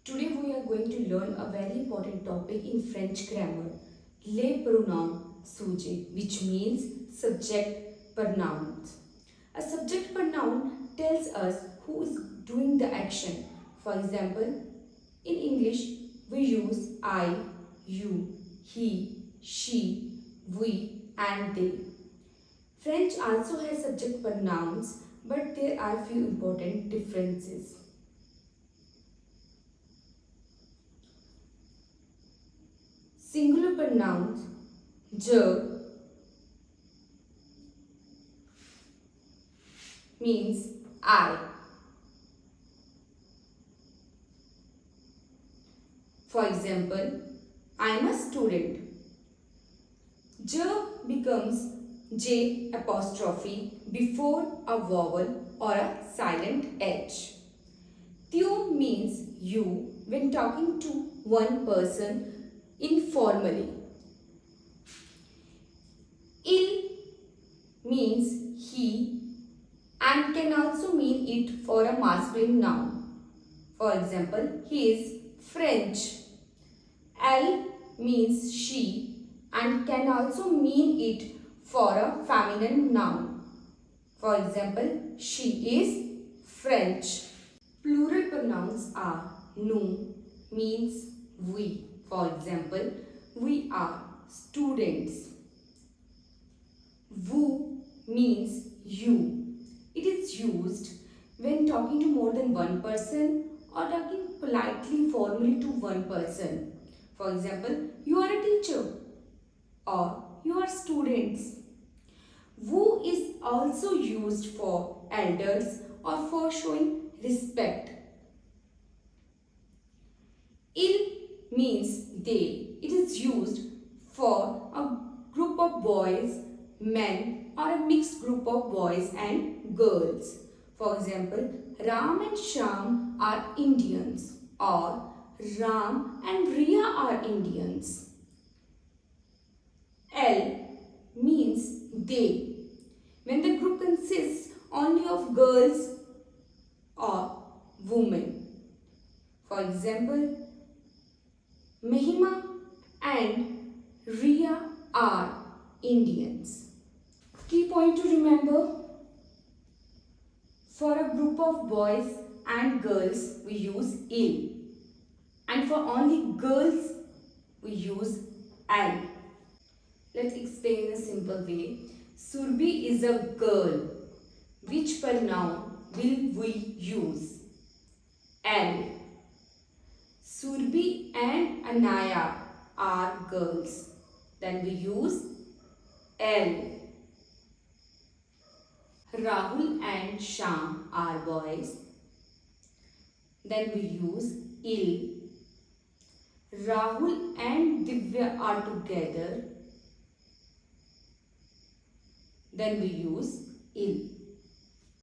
Today we are going to learn a very important topic in French grammar, les pronoms sujets, which means subject pronouns. A subject pronoun tells us who is doing the action. For example, in English we use I, you, he, she, we and they. French also has subject pronouns, but there are few important differences. Singular pronouns je means I. For example, I am a student. Je becomes J apostrophe before a vowel or a silent H. Tu means you when talking to one person informally. Il means he and can also mean it for a masculine noun. For example, he is French. Elle means she and can also mean it for a feminine noun. For example, she is French. Plural pronouns are nous means we. For example, we are students. Vous means you. It is used when talking to more than one person or talking politely, formally to one person. For example, you are a teacher or you are students. Vous is also used for elders or for showing respect. Il means they. It is used for a group of boys, men or a mixed group of boys and girls. For example, Ram and Sham are Indians or Ram and Riya are Indians. Elle means they. When the group consists only of girls or women. For example, Mahima and Riya are Indians. Key point to remember: for a group of boys and girls we use il, and for only girls we use elle. Let's explain in a simple way. Surbi is a girl. Which pronoun will we use? Elle. Surbi and Anaya are girls. Then we use Elle. Rahul and Sham are boys. Then we use il. Rahul and Divya are together. Then we use il.